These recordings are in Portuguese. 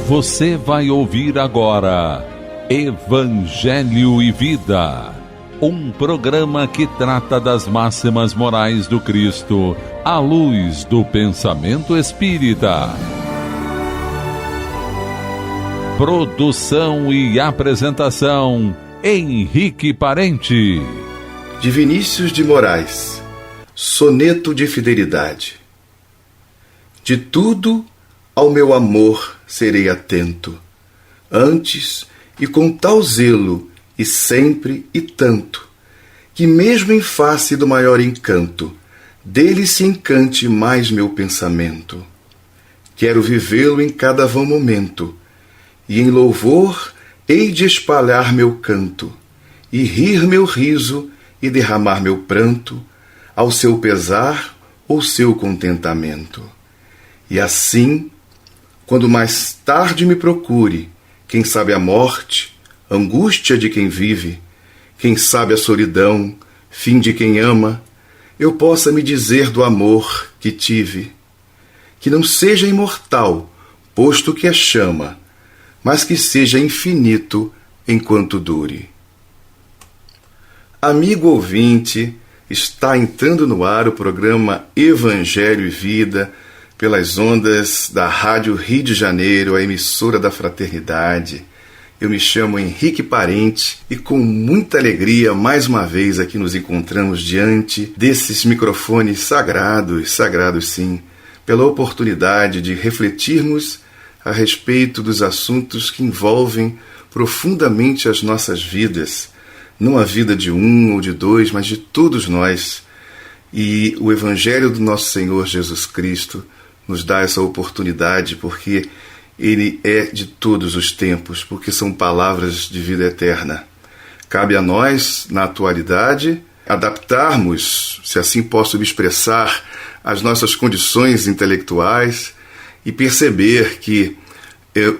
Você vai ouvir agora Evangelho e Vida, um programa que trata das máximas morais do Cristo à luz do pensamento espírita. Produção e apresentação, Henrique Parente. De Vinícius de Moraes, Soneto de Fidelidade. De tudo ao meu amor serei atento, antes e com tal zelo, e sempre e tanto, que mesmo em face do maior encanto, dele se encante mais meu pensamento. Quero vivê-lo em cada vão momento, e em louvor hei de espalhar meu canto, e rir meu riso e derramar meu pranto, ao seu pesar ou seu contentamento. E assim, quando mais tarde me procure, quem sabe a morte, angústia de quem vive, quem sabe a solidão, fim de quem ama, eu possa me dizer do amor que tive, que não seja imortal, posto que é chama, mas que seja infinito enquanto dure. Amigo ouvinte, está entrando no ar o programa Evangelho e Vida, pelas ondas da Rádio Rio de Janeiro, a emissora da Fraternidade. Eu me chamo Henrique Parente e com muita alegria, mais uma vez aqui nos encontramos diante desses microfones sagrados sim, pela oportunidade de refletirmos a respeito dos assuntos que envolvem profundamente as nossas vidas, não a vida de um ou de dois, mas de todos nós. E o Evangelho do nosso Senhor Jesus Cristo nos dá essa oportunidade, porque Ele é de todos os tempos, porque são palavras de vida eterna. Cabe a nós, na atualidade, adaptarmos, se assim posso me expressar, as nossas condições intelectuais e perceber que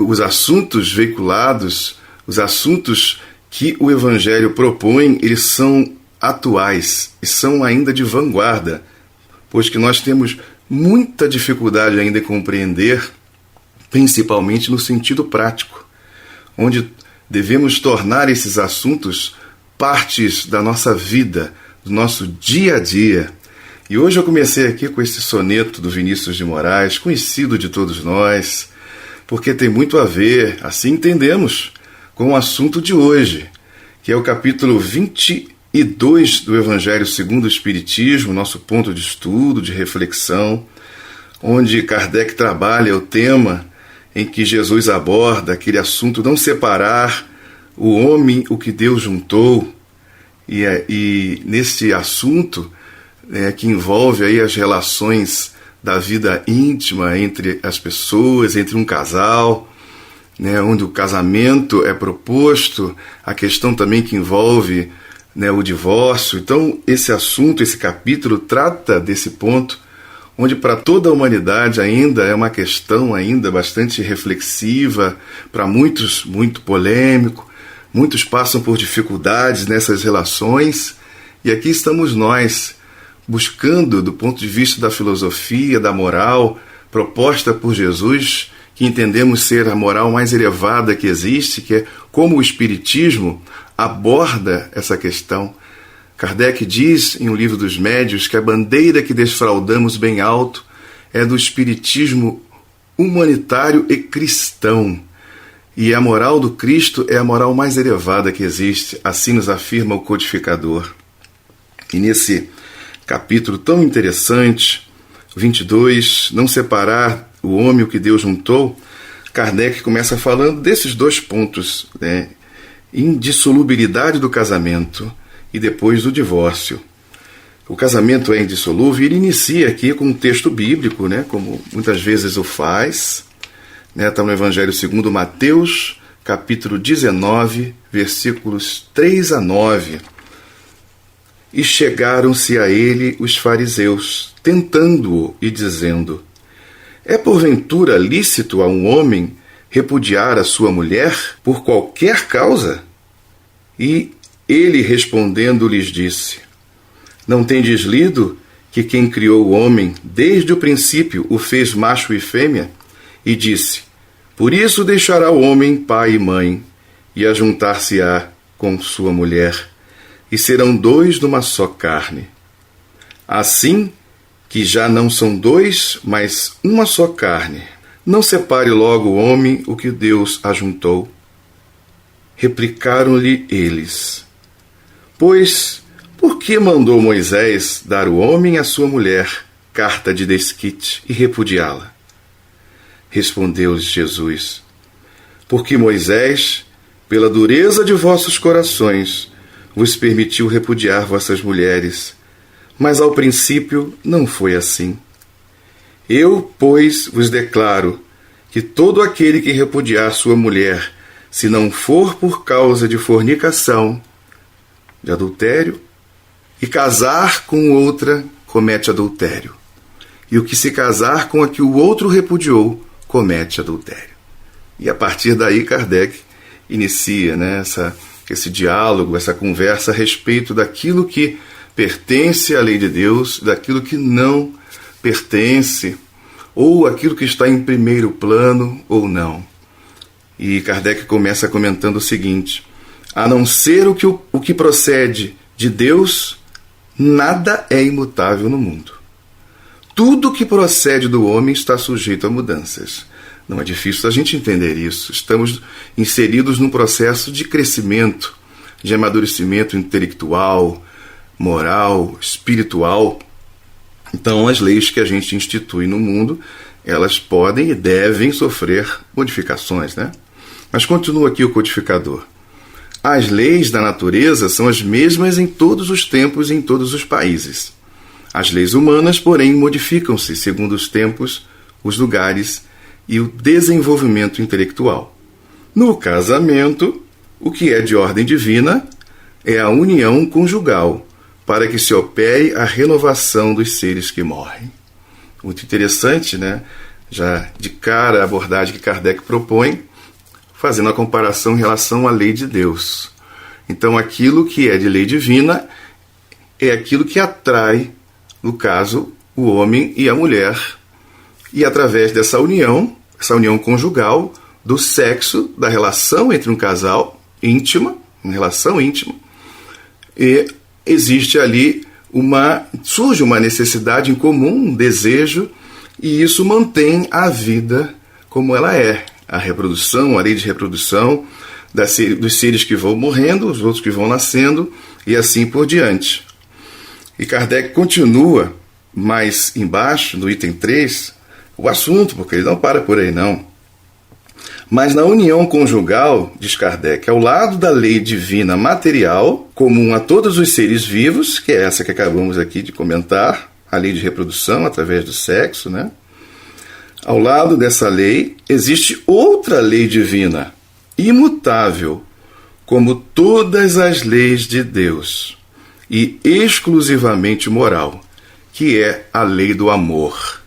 os assuntos veiculados, os assuntos que o Evangelho propõe, eles são atuais e são ainda de vanguarda, pois que nós temos muita dificuldade ainda em compreender, principalmente no sentido prático, onde devemos tornar esses assuntos partes da nossa vida, do nosso dia a dia. E hoje eu comecei aqui com esse soneto do Vinícius de Moraes, conhecido de todos nós, porque tem muito a ver, assim entendemos, com o assunto de hoje, que é o capítulo 22 do Evangelho segundo o Espiritismo, nosso ponto de estudo, de reflexão, onde Kardec trabalha o tema em que Jesus aborda aquele assunto, não separar o homem, o que Deus juntou, e nesse assunto que envolve aí as relações da vida íntima entre as pessoas, entre um casal, onde o casamento é proposto, a questão também que envolve o divórcio. Então, esse assunto, esse capítulo trata desse ponto, onde para toda a humanidade ainda é uma questão ainda bastante reflexiva, para muitos muito polêmico, muitos passam por dificuldades nessas relações, e aqui estamos nós, buscando, do ponto de vista da filosofia, da moral, proposta por Jesus, que entendemos ser a moral mais elevada que existe, que é como o Espiritismo aborda essa questão. Kardec diz em O Livro dos Médiuns que a bandeira que desfraldamos bem alto é do espiritismo humanitário e cristão. E a moral do Cristo é a moral mais elevada que existe, assim nos afirma o codificador. E nesse capítulo tão interessante, 22, não separar o homem o que Deus juntou, Kardec começa falando desses dois pontos, indissolubilidade do casamento e depois do divórcio. O casamento é indissolúvel e ele inicia aqui com um texto bíblico, como muitas vezes o faz. Está no Evangelho segundo Mateus, capítulo 19, versículos 3 a 9. E chegaram-se a ele os fariseus, tentando-o e dizendo: é porventura lícito a um homem repudiar a sua mulher por qualquer causa? E ele respondendo lhes disse: não tendes lido que quem criou o homem desde o princípio o fez macho e fêmea? E disse: Por isso deixará o homem pai e mãe, e ajuntar-se-á com sua mulher, e serão dois numa só carne. Assim que já não são dois, mas uma só carne. Não separe logo o homem o que Deus ajuntou. Replicaram-lhe eles: Pois, por que mandou Moisés dar o homem à sua mulher carta de desquite e repudiá-la? Respondeu-lhes Jesus: Porque Moisés, pela dureza de vossos corações, vos permitiu repudiar vossas mulheres, mas ao princípio não foi assim. Eu, pois, vos declaro que todo aquele que repudiar sua mulher, se não for por causa de fornicação, de adultério, e casar com outra, comete adultério. E o que se casar com a que o outro repudiou, comete adultério. E a partir daí Kardec inicia, né, esse diálogo, essa conversa a respeito daquilo que pertence à lei de Deus, daquilo que não pertence, ou aquilo que está em primeiro plano ou não. E Kardec começa comentando o seguinte: a não ser o que procede de Deus, nada é imutável no mundo. Tudo que procede do homem está sujeito a mudanças. Não é difícil a gente entender isso. Estamos inseridos num processo de crescimento, de amadurecimento intelectual, moral, espiritual. Então, as leis que a gente institui no mundo, elas podem e devem sofrer modificações, né? Mas continua aqui o codificador. As leis da natureza são as mesmas em todos os tempos e em todos os países. As leis humanas, porém, modificam-se segundo os tempos, os lugares e o desenvolvimento intelectual. No casamento, o que é de ordem divina é a união conjugal, para que se opere a renovação dos seres que morrem. Muito interessante, né? Já de cara a abordagem que Kardec propõe, fazendo a comparação em relação à lei de Deus. Então, aquilo que é de lei divina é aquilo que atrai, no caso, o homem e a mulher. E através dessa união conjugal, do sexo, da relação entre um casal íntima, uma relação íntima, e existe ali surge uma necessidade em comum, um desejo, e isso mantém a vida como ela é. A reprodução, a lei de reprodução dos seres que vão morrendo, os outros que vão nascendo, e assim por diante. E Kardec continua mais embaixo, no item 3, o assunto, porque ele não para por aí não. Mas na união conjugal, diz Kardec, ao lado da lei divina material, comum a todos os seres vivos, que é essa que acabamos aqui de comentar, a lei de reprodução através do sexo, né? Ao lado dessa lei, existe outra lei divina, imutável, como todas as leis de Deus, e exclusivamente moral, que é a lei do amor.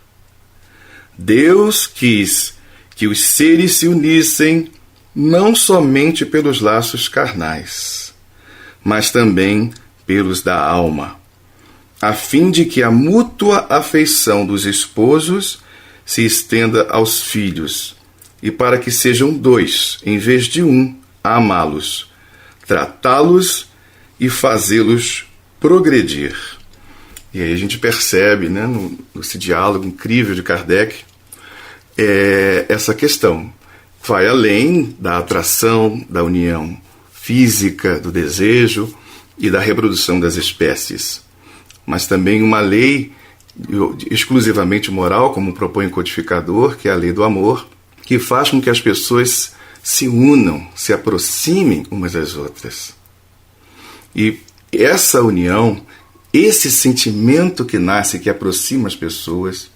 Deus quis que os seres se unissem não somente pelos laços carnais, mas também pelos da alma, a fim de que a mútua afeição dos esposos se estenda aos filhos, e para que sejam dois, em vez de um, a amá-los, tratá-los e fazê-los progredir. E aí a gente percebe, né, nesse diálogo incrível de Kardec, essa questão. Vai além da atração, da união física, do desejo e da reprodução das espécies, mas também uma lei exclusivamente moral, como propõe o codificador, que é a lei do amor, que faz com que as pessoas se unam, se aproximem umas das outras. E essa união, esse sentimento que nasce, que aproxima as pessoas,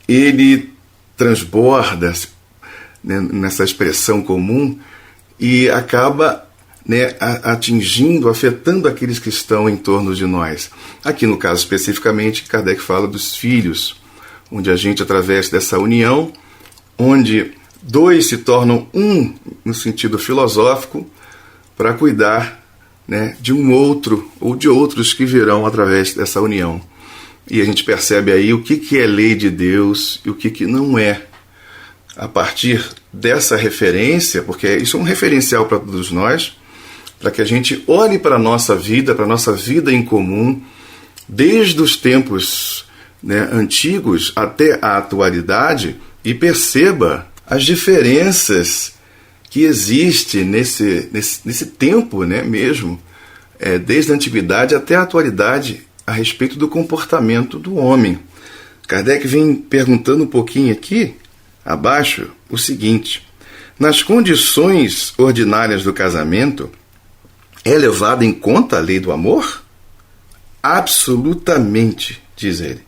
ele transborda, né, nessa expressão comum e acaba, né, atingindo, afetando aqueles que estão em torno de nós. Aqui no caso especificamente, Kardec fala dos filhos, onde a gente, através dessa união, onde dois se tornam um, no sentido filosófico, para cuidar, né, de um outro ou de outros que virão através dessa união. E a gente percebe aí o que é lei de Deus e o que não é. a partir dessa referência, porque isso é um referencial para todos nós, para que a gente olhe para a nossa vida em comum, desde os tempos, né, antigos até a atualidade, e perceba as diferenças que existem nesse tempo, né, mesmo, desde a antiguidade até a atualidade, a respeito do comportamento do homem. Kardec vem perguntando um pouquinho aqui, abaixo, o seguinte: nas condições ordinárias do casamento, é levada em conta a lei do amor? Absolutamente, diz ele.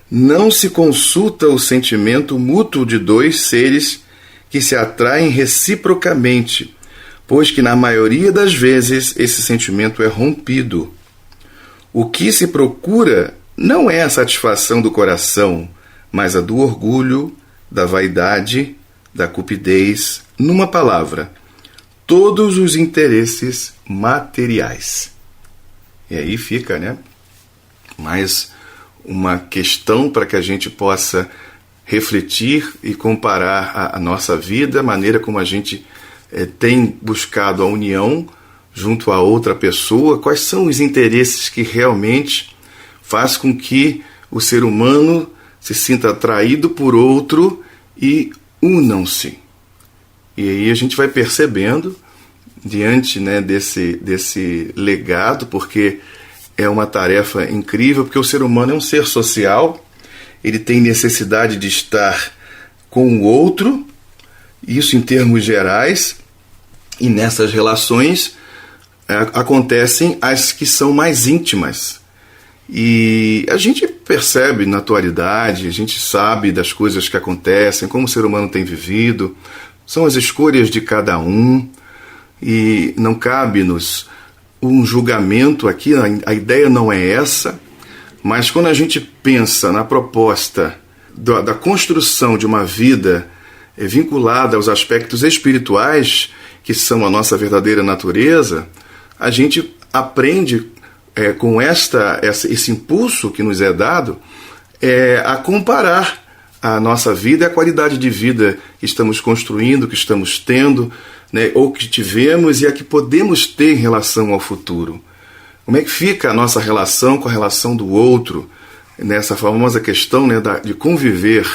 Não se consulta o sentimento mútuo de dois seres que se atraem reciprocamente, pois que na maioria das vezes esse sentimento é rompido. O que se procura não é a satisfação do coração, mas a do orgulho, da vaidade, da cupidez, numa palavra, todos os interesses materiais. E aí fica, né, mais uma questão para que a gente possa refletir e comparar a nossa vida, a maneira como a gente tem buscado a união junto a outra pessoa, quais são os interesses que realmente faz com que o ser humano se sinta atraído por outro e unam-se. E aí a gente vai percebendo, diante, né, desse legado, porque é uma tarefa incrível, porque o ser humano é um ser social, ele tem necessidade de estar com o outro, isso em termos gerais, e nessas relações acontecem as que são mais íntimas. E a gente percebe na atualidade, a gente sabe das coisas que acontecem, como o ser humano tem vivido, são as escolhas de cada um, e não cabe-nos um julgamento aqui, a ideia não é essa, mas quando a gente pensa na proposta da construção de uma vida vinculada aos aspectos espirituais, que são a nossa verdadeira natureza, a gente aprende com esse impulso que nos é dado a comparar a nossa vida e a qualidade de vida que estamos construindo, que estamos tendo, né, ou que tivemos e a que podemos ter em relação ao futuro. Como é que fica a nossa relação com a relação do outro, nessa famosa questão, né, de conviver.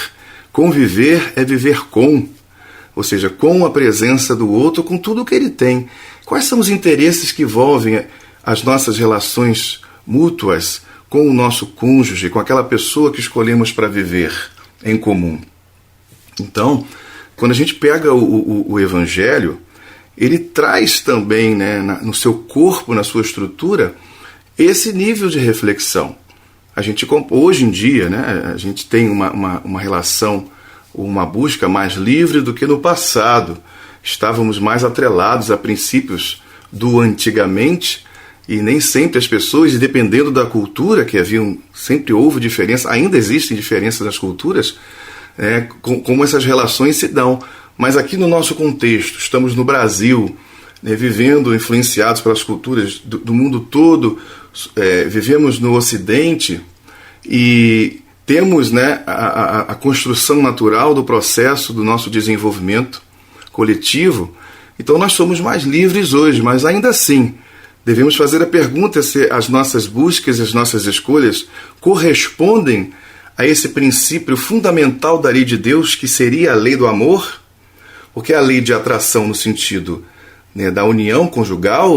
Conviver é viver com, ou seja, com a presença do outro, com tudo o que ele tem. Quais são os interesses que envolvem as nossas relações mútuas com o nosso cônjuge, com aquela pessoa que escolhemos para viver em comum? Então, quando a gente pega o Evangelho, ele traz também, né, no seu corpo, na sua estrutura, esse nível de reflexão. A gente, hoje em dia, né, a gente tem uma relação, uma busca mais livre do que no passado. Estávamos mais atrelados a princípios do antigamente, e nem sempre as pessoas, dependendo da cultura, que sempre houve diferença, ainda existem diferenças nas culturas, como essas relações se dão. Mas aqui no nosso contexto, estamos no Brasil, né, vivendo influenciados pelas culturas do mundo todo, vivemos no Ocidente e temos, né, a construção natural do processo do nosso desenvolvimento coletivo. Então nós somos mais livres hoje, mas ainda assim devemos fazer a pergunta se as nossas buscas e as nossas escolhas correspondem a esse princípio fundamental da lei de Deus, que seria a lei do amor, porque a lei de atração no sentido, né, da união conjugal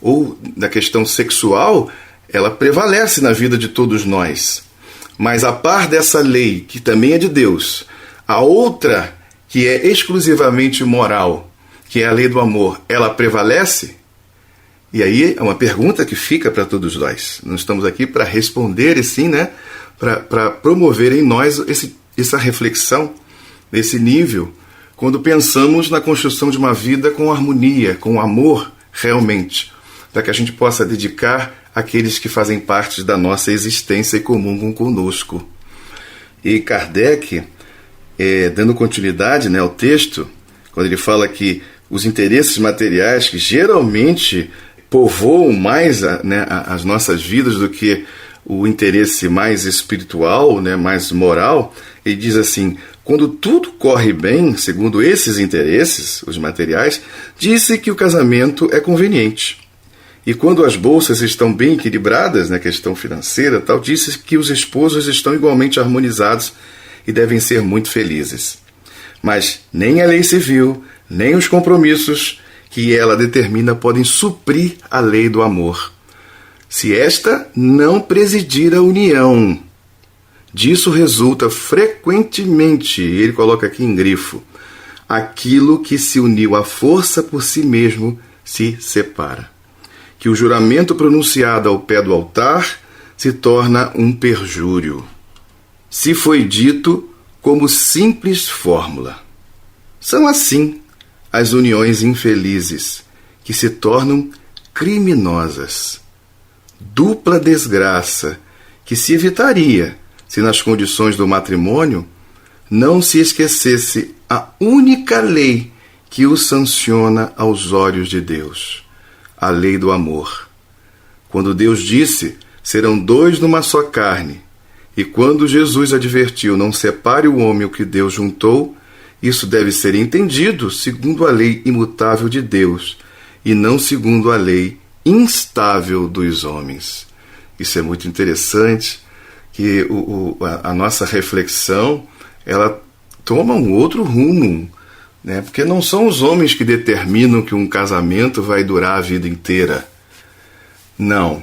ou da questão sexual, ela prevalece na vida de todos nós. Mas a par dessa lei, que também é de Deus, a outra, que é exclusivamente moral, que é a lei do amor, ela prevalece? E aí é uma pergunta que fica para todos nós. Nós estamos aqui para responder, e sim, né, para promover em nós essa reflexão, nesse nível, quando pensamos na construção de uma vida com harmonia, com amor realmente, para que a gente possa dedicar àqueles que fazem parte da nossa existência e comungam conosco. E Kardec, dando continuidade, né, ao texto, quando ele fala que os interesses materiais que geralmente povoam mais, né, as nossas vidas do que o interesse mais espiritual, né, mais moral, ele diz assim: quando tudo corre bem, segundo esses interesses, os materiais, disse que o casamento é conveniente. E quando as bolsas estão bem equilibradas na questão financeira, tal, disse que os esposos estão igualmente harmonizados e devem ser muito felizes. Mas nem a lei civil, nem os compromissos que ela determina podem suprir a lei do amor, se esta não presidir a união. Disso resulta frequentemente, ele coloca aqui em grifo, aquilo que se uniu à força por si mesmo se separa. Que o juramento pronunciado ao pé do altar se torna um perjúrio, se foi dito como simples fórmula. São assim as uniões infelizes, que se tornam criminosas. Dupla desgraça que se evitaria se nas condições do matrimônio não se esquecesse a única lei que o sanciona aos olhos de Deus, a lei do amor. Quando Deus disse, serão dois numa só carne, e quando Jesus advertiu, não separe o homem o que Deus juntou, isso deve ser entendido segundo a lei imutável de Deus, e não segundo a lei instável dos homens. Isso é muito interessante, que a nossa reflexão, ela toma um outro rumo, né? Porque não são os homens que determinam que um casamento vai durar a vida inteira. Não,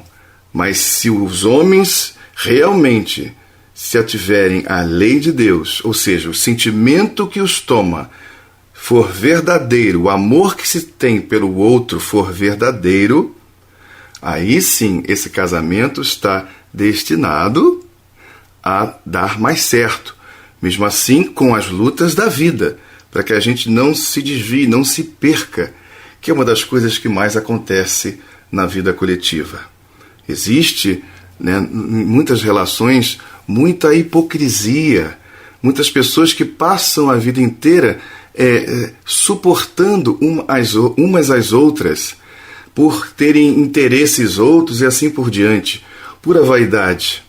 mas se os homens realmente se ativerem à lei de Deus, ou seja, o sentimento que os toma for verdadeiro, o amor que se tem pelo outro for verdadeiro, aí sim esse casamento está destinado a dar mais certo, mesmo assim com as lutas da vida, para que a gente não se desvie, não se perca, que é uma das coisas que mais acontece na vida coletiva. Existe, né, em muitas relações, muita hipocrisia, muitas pessoas que passam a vida inteira suportando umas às outras, por terem interesses outros e assim por diante, pura vaidade.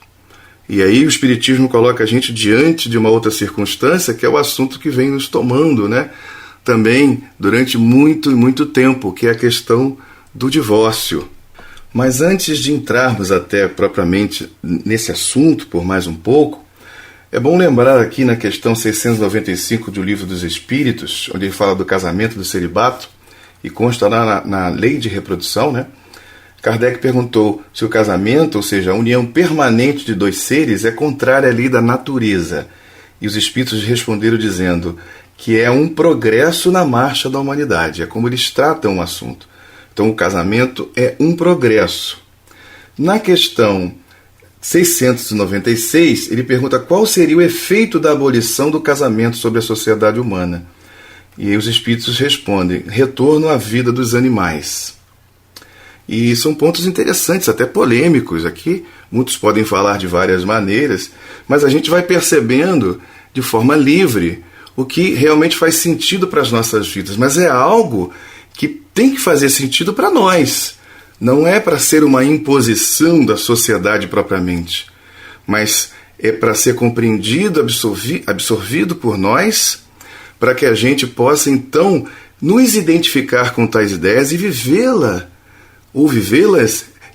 E aí o Espiritismo coloca a gente diante de uma outra circunstância, que é o assunto que vem nos tomando, né, também durante muito tempo, que é a questão do divórcio. Mas antes de entrarmos até propriamente nesse assunto, por mais um pouco, é bom lembrar aqui na questão 695 do Livro dos Espíritos, onde ele fala do casamento, do celibato, e consta lá na lei de reprodução, né? Kardec perguntou se o casamento, ou seja, a união permanente de dois seres, é contrária à lei da natureza. E os espíritos responderam dizendo que é um progresso na marcha da humanidade. É como eles tratam o assunto. Então, o casamento é um progresso. Na questão 696, ele pergunta qual seria o efeito da abolição do casamento sobre a sociedade humana. E os espíritos respondem: retorno à vida dos animais. E são pontos interessantes, até polêmicos aqui. Muitos podem falar de várias maneiras, mas a gente vai percebendo de forma livre o que realmente faz sentido para as nossas vidas. Mas é algo que tem que fazer sentido para nós. Não é para ser uma imposição da sociedade propriamente, mas é para ser compreendido, absorvido por nós, para que a gente possa então nos identificar com tais ideias e vivê-las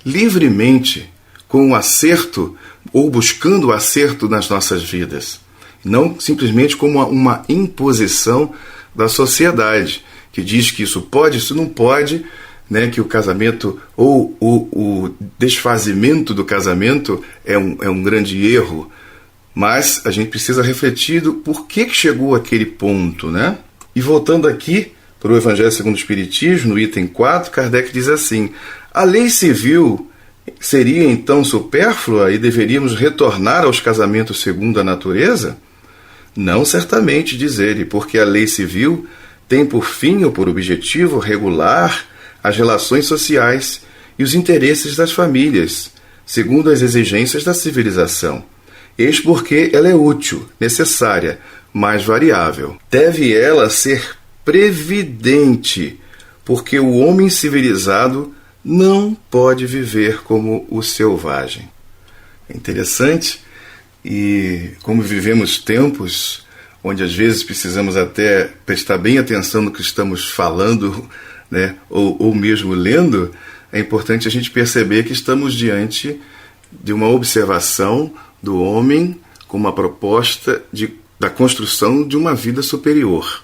livremente, com o acerto ou buscando o acerto nas nossas vidas. Não simplesmente como uma imposição da sociedade, que diz que isso pode, isso não pode, né, que o casamento ou o desfazimento do casamento é um grande erro. Mas a gente precisa refletir do porquê que chegou àquele ponto, né? E voltando aqui para o Evangelho segundo o Espiritismo, no item 4, Kardec diz assim: a lei civil seria então supérflua e deveríamos retornar aos casamentos segundo a natureza? Não, certamente, diz ele, porque a lei civil tem por fim ou por objetivo regular as relações sociais e os interesses das famílias, segundo as exigências da civilização. Eis porque ela é útil, necessária, mas variável. Deve ela ser previdente, porque o homem civilizado não pode viver como o selvagem. É interessante, e como vivemos tempos onde às vezes precisamos até prestar bem atenção no que estamos falando, né, ou mesmo lendo, é importante a gente perceber que estamos diante de uma observação do homem com uma proposta da construção de uma vida superior.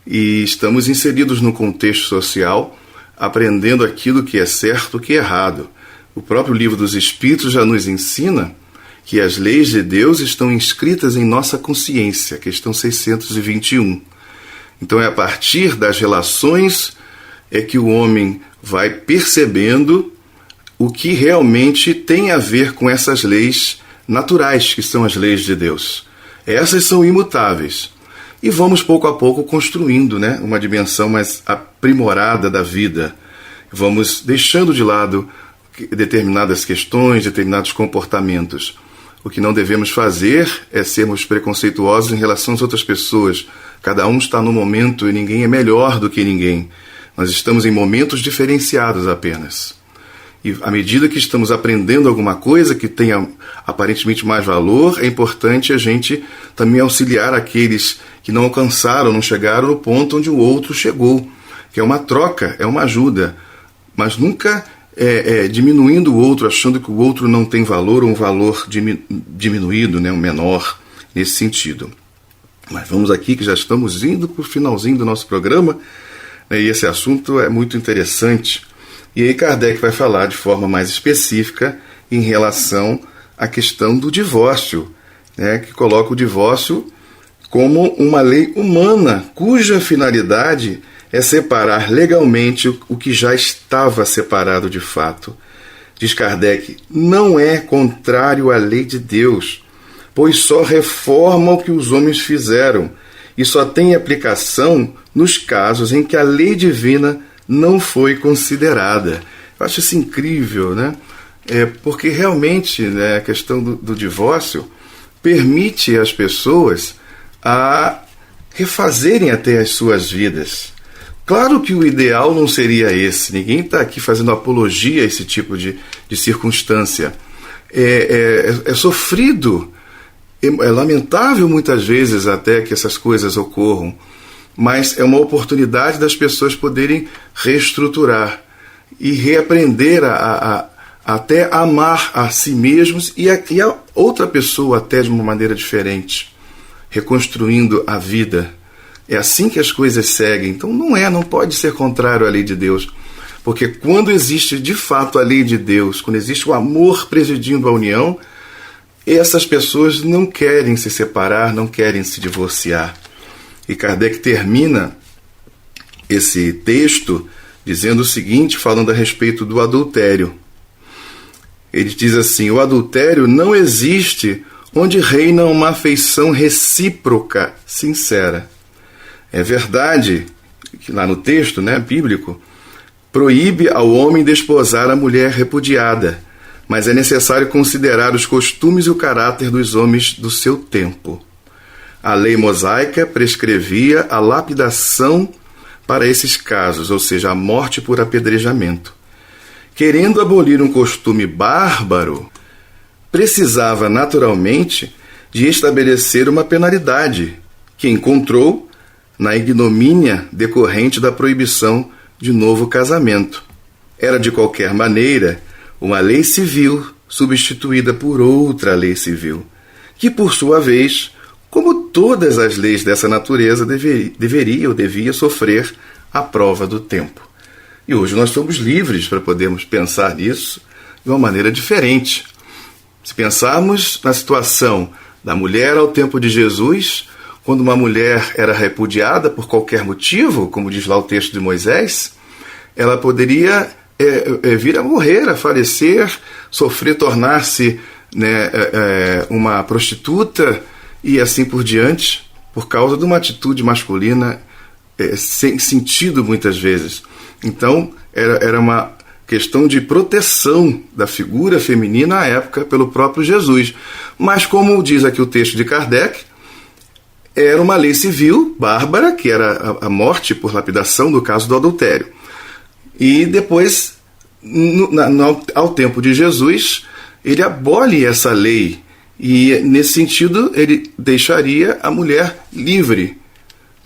E estamos inseridos no contexto social, aprendendo aquilo que é certo e que é errado. O próprio Livro dos Espíritos já nos ensina que as leis de Deus estão inscritas em nossa consciência, questão 621. Então é a partir das relações é que o homem vai percebendo o que realmente tem a ver com essas leis naturais, que são as leis de Deus. Essas são imutáveis. E vamos pouco a pouco construindo, né, uma dimensão mais aprimorada da vida. Vamos deixando de lado determinadas questões, determinados comportamentos. O que não devemos fazer é sermos preconceituosos em relação às outras pessoas. Cada um está no momento e ninguém é melhor do que ninguém. Nós estamos em momentos diferenciados apenas. E à medida que estamos aprendendo alguma coisa que tenha aparentemente mais valor, é importante a gente também auxiliar aqueles que não alcançaram, não chegaram no ponto onde o outro chegou. Que é uma troca, é uma ajuda. Mas nunca diminuindo o outro, achando que o outro não tem valor, ou um valor diminuído, né, um menor, nesse sentido. Mas vamos aqui, que já estamos indo para o finalzinho do nosso programa, né, e esse assunto é muito interessante. E aí Kardec vai falar de forma mais específica em relação à questão do divórcio, né, que coloca o divórcio como uma lei humana, cuja finalidade é separar legalmente o que já estava separado de fato. Diz Kardec, não é contrário à lei de Deus, pois só reforma o que os homens fizeram e só tem aplicação nos casos em que a lei divina não foi considerada. Eu acho isso incrível, né? Porque realmente, né, a questão do divórcio permite às pessoas a refazerem até as suas vidas. Claro que o ideal não seria esse, ninguém está aqui fazendo apologia a esse tipo de circunstância. É sofrido, é lamentável muitas vezes até que essas coisas ocorram, mas é uma oportunidade das pessoas poderem reestruturar e reaprender a até amar a si mesmos e a outra pessoa até de uma maneira diferente, reconstruindo a vida. É assim que as coisas seguem. Então não pode ser contrário à lei de Deus. Porque quando existe de fato a lei de Deus, quando existe o amor presidindo a união, essas pessoas não querem se separar, não querem se divorciar. E Kardec termina esse texto dizendo o seguinte, falando a respeito do adultério. Ele diz assim, o adultério não existe onde reina uma afeição recíproca, sincera. É verdade que lá no texto, né, bíblico, proíbe ao homem desposar a mulher repudiada, mas é necessário considerar os costumes e o caráter dos homens do seu tempo. A lei mosaica prescrevia a lapidação para esses casos, ou seja, a morte por apedrejamento. Querendo abolir um costume bárbaro, precisava naturalmente de estabelecer uma penalidade, que encontrou na ignomínia decorrente da proibição de novo casamento. Era, de qualquer maneira, uma lei civil substituída por outra lei civil, que, por sua vez, como todas as leis dessa natureza, devia sofrer a prova do tempo. E hoje nós somos livres para podermos pensar nisso de uma maneira diferente. Se pensarmos na situação da mulher ao tempo de Jesus, quando uma mulher era repudiada por qualquer motivo, como diz lá o texto de Moisés, ela poderia vir a morrer, a falecer, sofrer, tornar-se, né, uma prostituta e assim por diante, por causa de uma atitude masculina sem sentido muitas vezes. Então, era uma questão de proteção da figura feminina à época pelo próprio Jesus. Mas, como diz aqui o texto de Kardec, era uma lei civil bárbara, que era a morte por lapidação, no caso do adultério. E depois, ao tempo de Jesus, ele abole essa lei e, nesse sentido, ele deixaria a mulher livre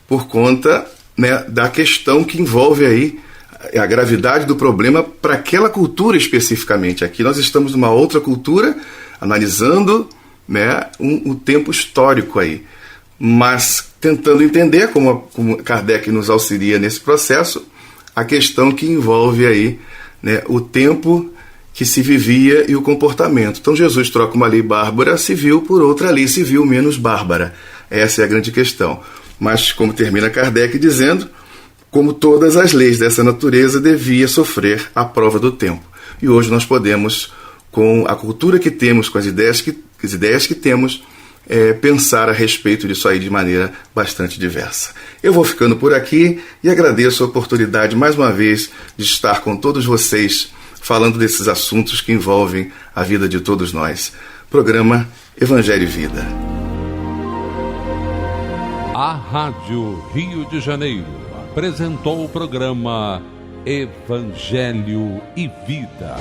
por conta, né, da questão que envolve aí a gravidade do problema para aquela cultura especificamente. Aqui nós estamos numa outra cultura, analisando, né, um tempo histórico aí, mas tentando entender, como Kardec nos auxilia nesse processo, a questão que envolve aí, né, o tempo que se vivia e o comportamento. Então Jesus troca uma lei bárbara civil por outra lei civil menos bárbara. Essa é a grande questão. Mas, como termina Kardec dizendo, como todas as leis dessa natureza, devia sofrer a prova do tempo. E hoje nós podemos, com a cultura que temos, com as ideias que temos, pensar a respeito disso aí de maneira bastante diversa. Eu vou ficando por aqui e agradeço a oportunidade, mais uma vez, de estar com todos vocês, falando desses assuntos que envolvem a vida de todos nós. Programa Evangelho e Vida. A Rádio Rio de Janeiro apresentou o programa Evangelho e Vida.